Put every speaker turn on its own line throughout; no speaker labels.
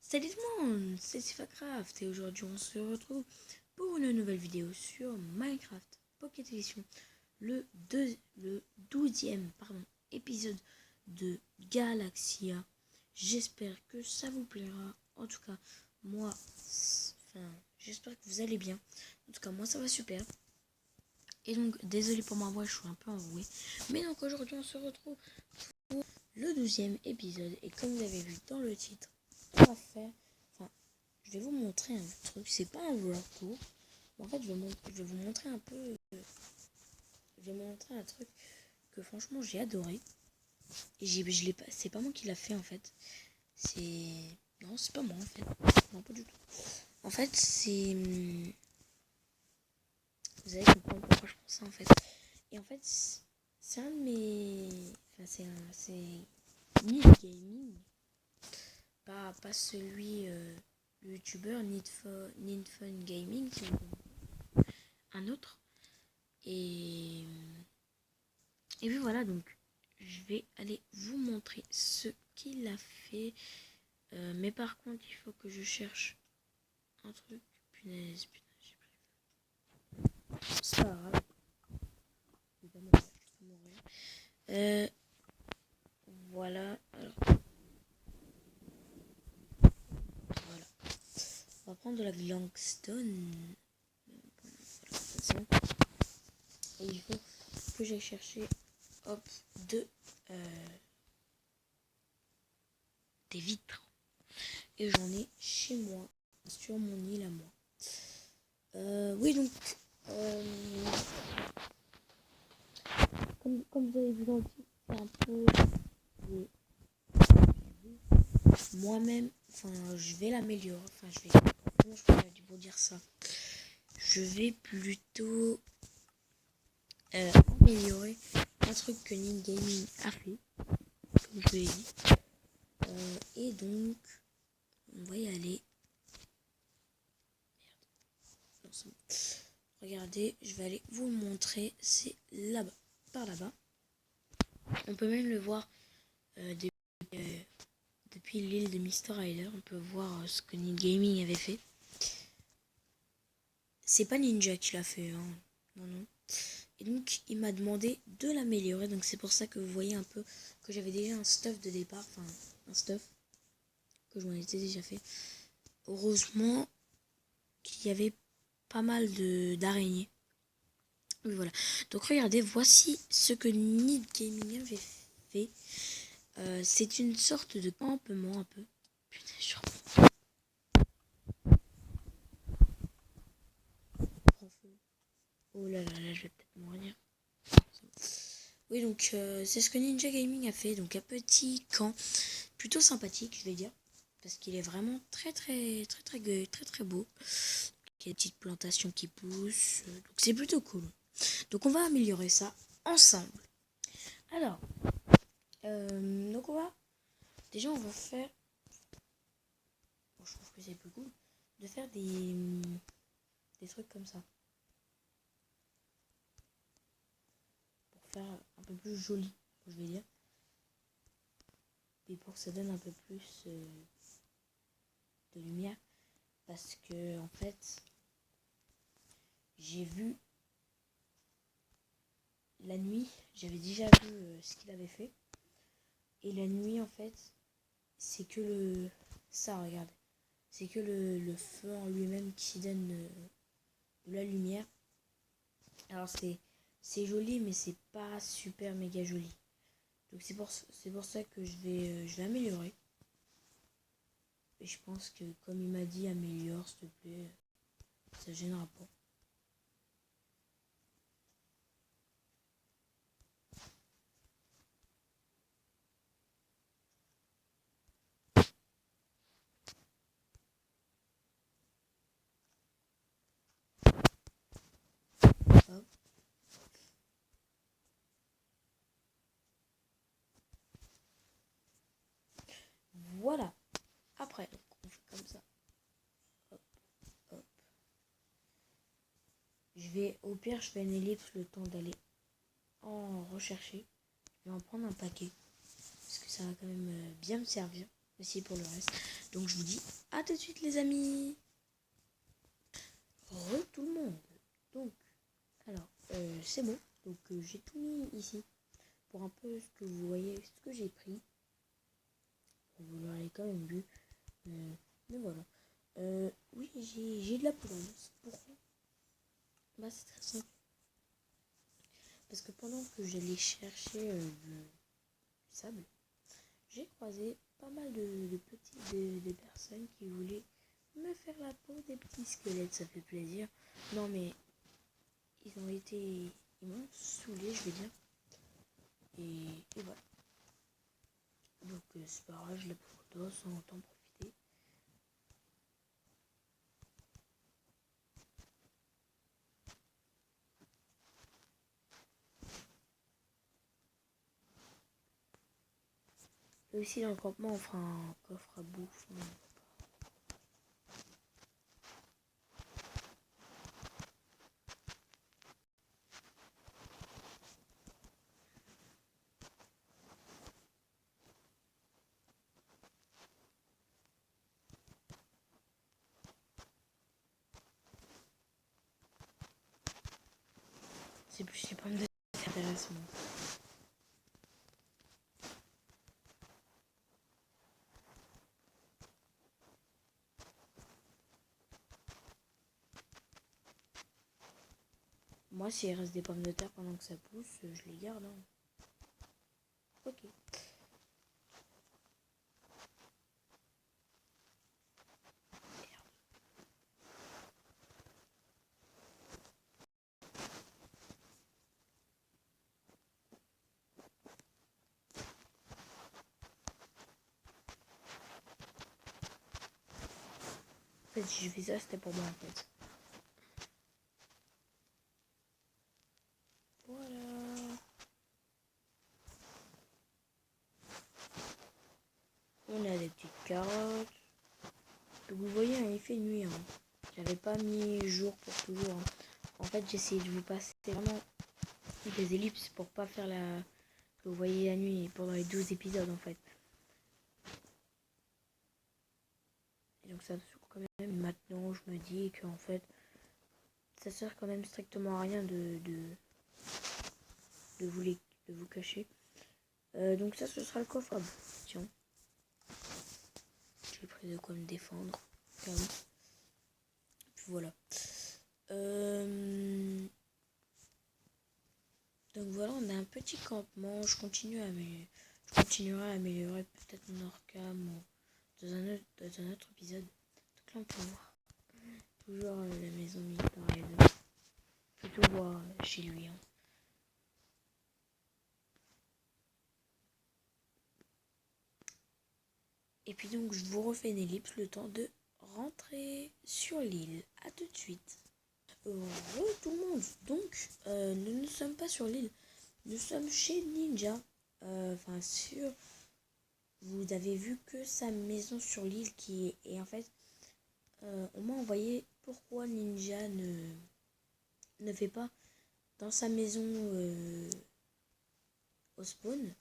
Salut tout le monde, c'est Sifacraft et aujourd'hui on se retrouve pour une nouvelle vidéo sur Minecraft Pocket Edition, le 12e épisode de Galaxia. J'espère que ça vous plaira. En tout cas, moi, j'espère que vous allez bien. En tout cas, moi ça va super. Et donc, désolé pour ma voix, je suis un peu enroué. Mais donc aujourd'hui on se retrouve pour le 12e épisode. Et comme vous avez vu dans le titre, on va faire... je vais vous montrer un truc. C'est pas un world tour. En fait, je vais vous montrer un peu... je vais vous montrer un truc que franchement j'ai adoré. Et je l'ai pas... c'est pas moi qui l'a fait en fait. C'est... Non, c'est pas moi en fait. Non, pas du tout. En fait, c'est... Vous allez comprendre pourquoi je pense ça en fait. Et en fait, c'est un de mes... Enfin, c'est Need Gaming. Pas celui... le youtubeur Need Fun Gaming. C'est un autre. Et puis voilà, donc je vais aller vous montrer ce qu'il a fait. Mais par contre, il faut que je cherche un truc. Punaise, j'ai pas. C'est pas grave. Voilà. Alors, voilà. On va prendre de la gangstone. Voilà, et il faut que j'aille chercher, hop, des vitres. Et j'en ai chez moi, sur mon île à moi. Oui, donc, comme vous avez vu dans le titre, c'est un peu moi-même, je vais l'améliorer. Comment je peux vous dire ça? Je vais plutôt améliorer un truc que Nin Gaming a fait, comme je l'ai dit. Et donc, on va y aller. Merde. Non, regardez, je vais aller vous le montrer. C'est là-bas, par là-bas. On peut même le voir depuis l'île de Mr. Rider. On peut voir ce que Nin Gaming avait fait. C'est pas Ninja qui l'a fait, hein. Non. Et donc, il m'a demandé de l'améliorer. Donc, c'est pour ça que vous voyez un peu que j'avais déjà un stuff de départ. Enfin, un stuff que je m'en étais déjà fait. Heureusement qu'il y avait pas mal d'araignées. Oui, voilà. Donc, regardez, voici ce que Need Gaming avait fait. C'est une sorte de campement un peu. Putain, je suis oh là là, je vais peut-être mourir. Oui, donc c'est ce que Ninja Gaming a fait. Donc un petit camp plutôt sympathique, je vais dire, parce qu'il est vraiment très beau. Il y a des petites plantations qui poussent, donc c'est plutôt cool. Donc on va améliorer ça ensemble. Alors, donc on va faire, bon, je trouve que c'est plus cool de faire des trucs comme ça pour faire un peu plus joli, je vais dire, et pour que ça donne un peu plus de lumière, parce que en fait j'ai vu la nuit, j'avais déjà vu ce qu'il avait fait, et la nuit en fait c'est que regardez, c'est que le feu en lui-même qui donne de la lumière. Alors c'est joli, mais c'est pas super méga joli. Donc c'est pour ça que je vais améliorer. Et je pense que comme il m'a dit améliore s'il te plaît, ça gênera pas. Hop. Voilà. Après, donc, on fait comme ça. Hop, hop. Au pire, je fais une ellipse le temps d'aller en rechercher. Je vais en prendre un paquet. Parce que ça va quand même bien me servir. aussi pour le reste. Donc je vous dis à tout de suite les amis. Tout le monde. Donc, alors, c'est bon. Donc j'ai tout mis ici. Pour un peu ce que vous voyez, ce que j'ai pris. Vous l'aurez quand même vu. Mais voilà. Oui, j'ai de la poudre. Pourquoi? Bah c'est très simple. Parce que pendant que j'allais chercher du sable, j'ai croisé pas mal de personnes qui voulaient me faire la peau des petits squelettes. Ça fait plaisir. Non mais ils m'ont saoulé, je vais dire. Et voilà. Donc c'est pas grave, je la photo sans autant profiter. Et aussi dans le campement on fera un coffre à bouffe. C'est plus les pommes de terre qui intéressent moi. Moi s'il reste des pommes de terre pendant que ça pousse, je les garde. Hein. Ok. En fait, si je fais ça, c'était pour moi en fait. Voilà. On a des petites carottes. Vous voyez, hein, il fait nuit. Hein. J'avais pas mis jour pour toujours. Hein. En fait, j'ai essayé de vous passer vraiment des ellipses pour pas faire la... que vous voyez la nuit pendant les 12 épisodes en fait. Et donc ça quand même. Maintenant, je me dis qu'en fait, ça sert quand même strictement à rien de vous cacher. Donc ça, ce sera le coffre à bouffe. Tiens. J'ai pris de quoi me défendre. Puis voilà. Donc voilà, on a un petit campement. Je continuerai à améliorer peut-être mon orcam ou dans un autre épisode. Donc là, on peut voir toujours la maison militaire et de plutôt voir chez lui. Hein. Et puis donc, je vous refais une ellipse le temps de rentrer sur l'île. À tout de suite. Tout le monde. Donc, nous ne sommes pas sur l'île. Nous sommes chez Ninja. Enfin, vous avez vu que sa maison sur l'île qui est... Et en fait, on m'a envoyé pourquoi Ninja ne fait pas dans sa maison au spawn.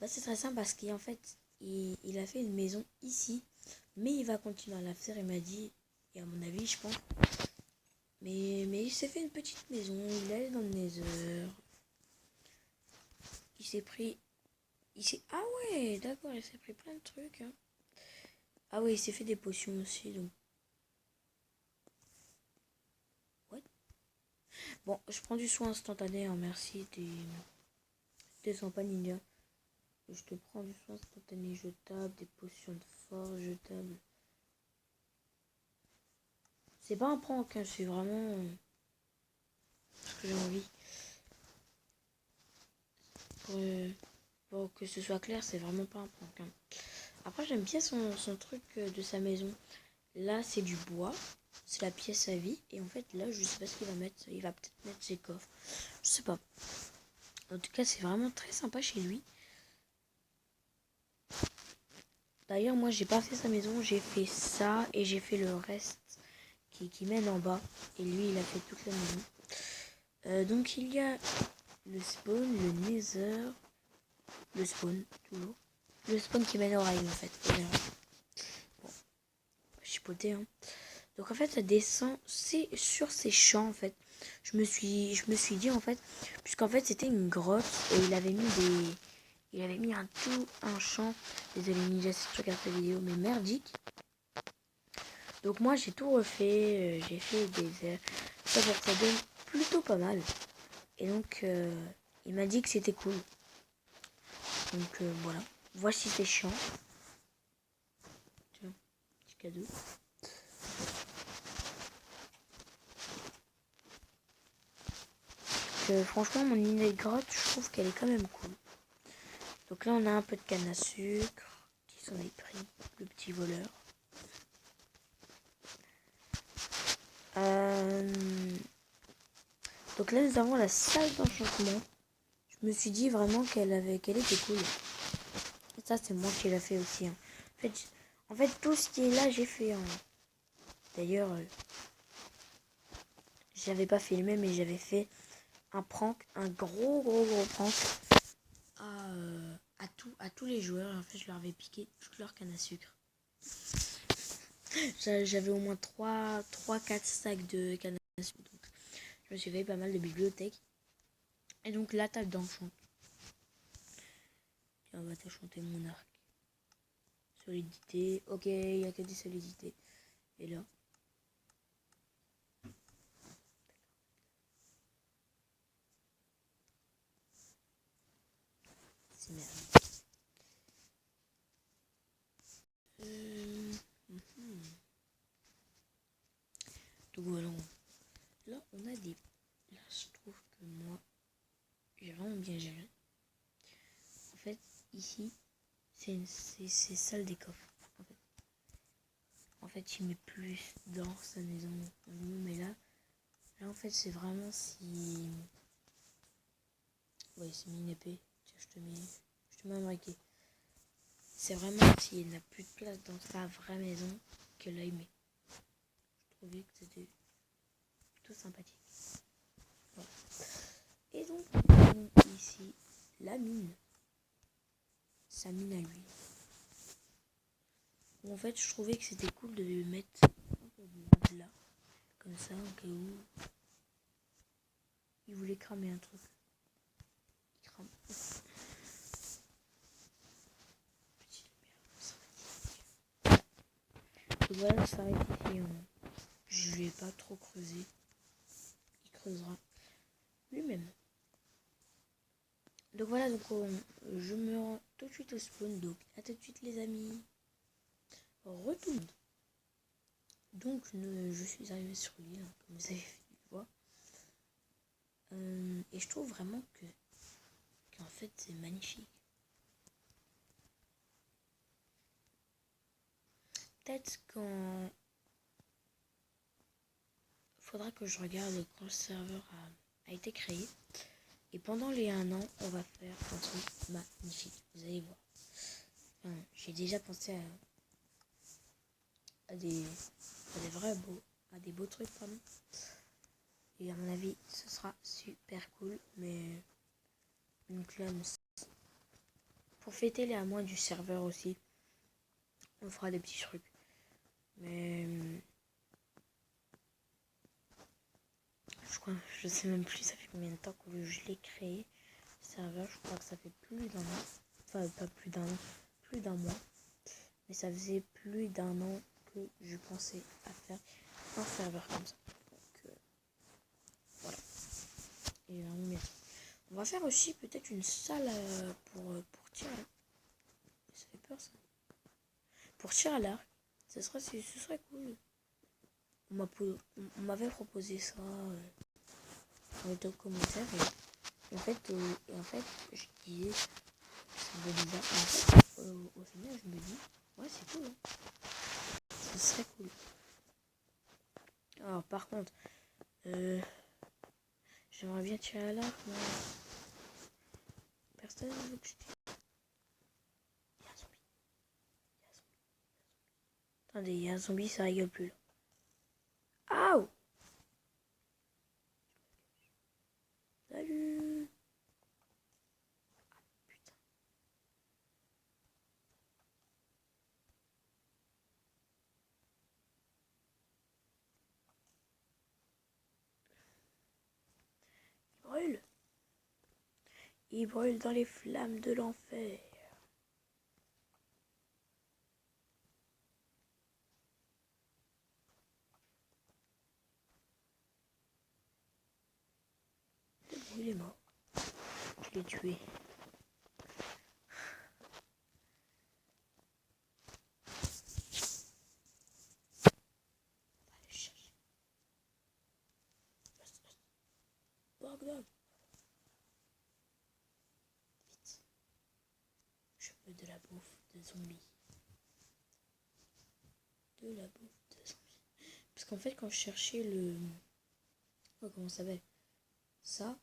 Bah, c'est très simple parce qu'en fait, il a fait une maison ici. Mais il va continuer à la faire, il m'a dit. Et à mon avis, je pense. Mais il s'est fait une petite maison. Il est allé dans le Nether. Il s'est pris... Ah ouais, d'accord, il s'est pris plein de trucs. Hein. Ah ouais, il s'est fait des potions aussi, donc... What? Bon, je prends du soin instantané, hein, merci. T'es sympa, Ninja. Je te prends du soin instantané jetable, des potions de force jetables. C'est pas un prank, hein, c'est vraiment ce que j'ai envie. Pour que ce soit clair, c'est vraiment pas un prank. Hein. Après, j'aime bien son truc de sa maison. Là, c'est du bois. C'est la pièce à vie. Et en fait, là, je sais pas ce qu'il va mettre. Il va peut-être mettre ses coffres. Je sais pas. En tout cas, c'est vraiment très sympa chez lui. D'ailleurs, moi, j'ai pas fait sa maison. J'ai fait ça et j'ai fait le reste qui mène en bas. Et lui, il a fait toute la maison. Donc, il y a le spawn, le nether. Le spawn, toujours. Le spawn qui mène au rail en fait. Bon, chipoté hein. Donc en fait ça descend, c'est sur ces champs en fait. Je me suis dit en fait, puisqu'en fait c'était une grotte et il avait mis un champ. Désolé Ninja si tu regardes la vidéo, mais merdique. Donc moi j'ai tout refait, j'ai fait des airs. Ça pour que ça donne plutôt pas mal. Et donc il m'a dit que c'était cool. Donc voilà. Voici ces champs. Tiens, petit cadeau. Franchement mon idée de grotte, je trouve qu'elle est quand même cool. Donc là on a un peu de canne à sucre. Qui s'en est pris, le petit voleur. Donc là nous avons la salle d'enchantement. Je me suis dit vraiment qu'elle était cool. Et ça c'est moi qui l'a fait aussi. Hein. En fait tout ce qui est là j'ai fait. Hein. D'ailleurs j'avais pas filmé mais j'avais fait un prank, un gros prank à tous les joueurs. Et en fait je leur avais piqué toute leur canne à sucre. J'avais au moins 3-4 sacs de canne à sucre. Donc je me suis fait pas mal de bibliothèques. Et donc la table d'enchant. On va t'enchanter mon arc. Solidité. Ok, il n'y a que des solidités. Et là. C'est merde. Donc voilà. Là, on a des... Là, je trouve que moi, j'ai vraiment bien géré. En fait, ici, c'est salle des coffres. En fait, il met plus dans sa maison. Mais là, en fait, c'est vraiment si... Ouais, c'est mis une épée. Tiens, je te mets un briquet. C'est vraiment s'il n'a plus de place dans sa vraie maison que là, il met. Je trouvais que c'était plutôt sympathique. Voilà. Et donc, nous avons ici la mine. Sa mine à lui. En fait, je trouvais que c'était cool de le mettre un peu là. Comme ça, au cas où il voulait cramer un truc. Il crame. Donc voilà, ça s'arrête ici. Je lui ai pas trop creusé. Il creusera lui-même. Donc voilà, donc je me rends tout de suite au spawn. Donc à tout de suite les amis. Retourne. Donc je suis arrivée sur l'île, hein, comme vous avez pu voir. Et je trouve vraiment qu'en fait c'est magnifique. Peut-être quand faudra que je regarde quand le serveur a été créé. Et pendant les 1 an, on va faire un truc magnifique. Vous allez voir. Enfin, j'ai déjà pensé à des beaux trucs, pardon. Et à mon avis, ce sera super cool. Mais donc là, pour fêter les 1 mois du serveur aussi, on fera des petits trucs. Mais je sais même plus ça fait combien de temps que je l'ai créé. Le serveur, je crois que ça fait plus d'1 an. Enfin, pas plus d'1 an, plus d'1 mois. Mais ça faisait plus d'1 an que je pensais à faire un serveur comme ça. Donc voilà. Et on va faire aussi peut-être une salle pour tirer. Ça fait peur ça. Pour tirer à l'arc. Ce serait cool. On m'avait proposé ça dans les commentaires et en fait je disais c'est un peu bizarre. En fait au final je me dis ouais c'est cool hein. Ce serait cool. Alors par contre j'aimerais bien tirer à l'arc mais personne ne veut que je tire. Il y a un zombie. Attendez, il y a un zombie, ça rigole plus là. Aouh. Salut. Ah, putain. Il brûle dans les flammes de l'enfer. Il est mort. Je l'ai tué. Allez chercher. Bogdan. Vite. Je veux de la bouffe de zombies. De la bouffe de zombies. Parce qu'en fait, quand je cherchais le... Oh, comment ça s'appelle? Ça.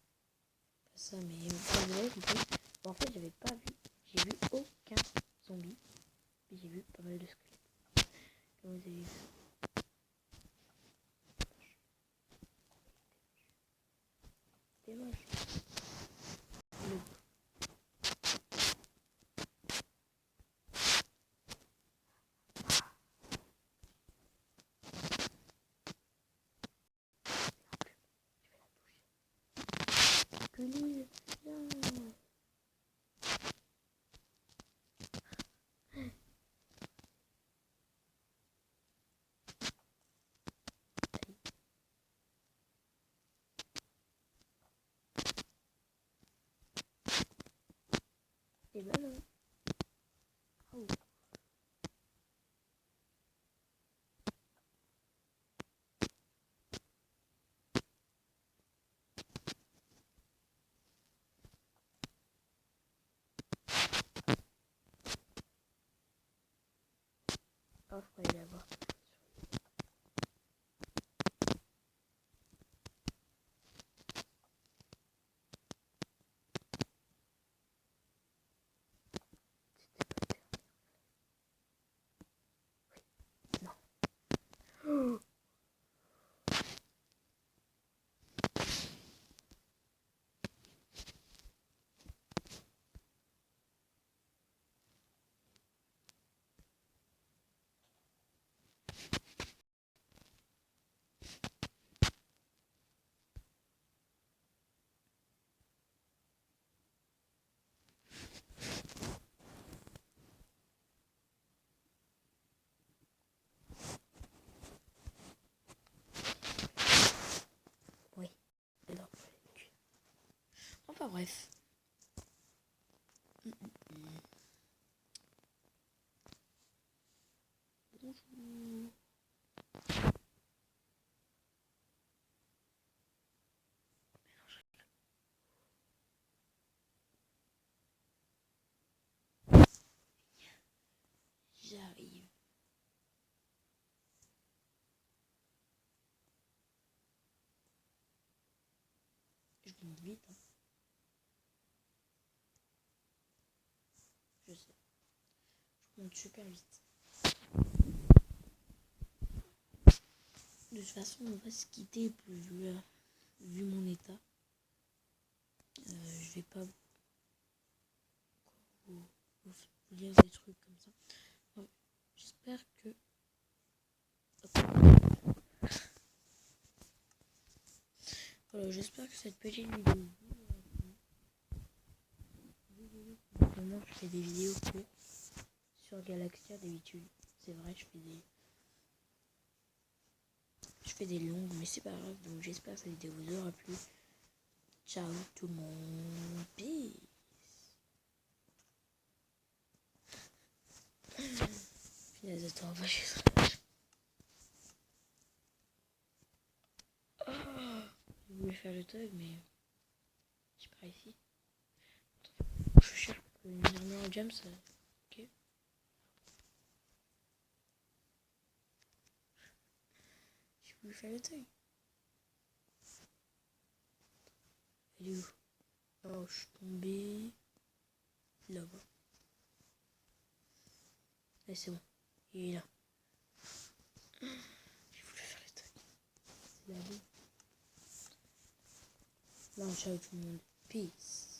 Pas ça, mais... vous avez compris. Bon, en fait, j'avais pas vu. J'ai vu aucun zombie. Mais j'ai vu pas mal de squelettes. Comme vous avez vu. C'est moche. Le... Que l'île, viens. Et ben non. Oh. Oh, je pourrais l'avoir. Oh. Oui. Enfin bref. Bonjour. J'arrive. Je monte vite. Hein. Je sais. Je monte super vite. De toute façon, on va se quitter vu mon état. Je vais pas vous lire des trucs comme ça. Ouais. J'espère que... Voilà, j'espère que cette petite vidéo... Comment je fais des vidéos courtes sur Galaxia d'habitude. C'est vrai, je fais des longues, mais c'est pas grave. Donc j'espère que cette vidéo vous aura plu. Ciao tout le monde. Peace. Finesse, attends, va juste. Je voulais faire le tug, mais je pars ici. Je cherche une armure en James. Ok. Je voulais faire le tug. Elle est où? Oh, je suis tombée là-bas. Allez, c'est bon. Il est là. J'ai voulu faire le tug. C'est là-bas. Là, ciao tout le monde. Peace.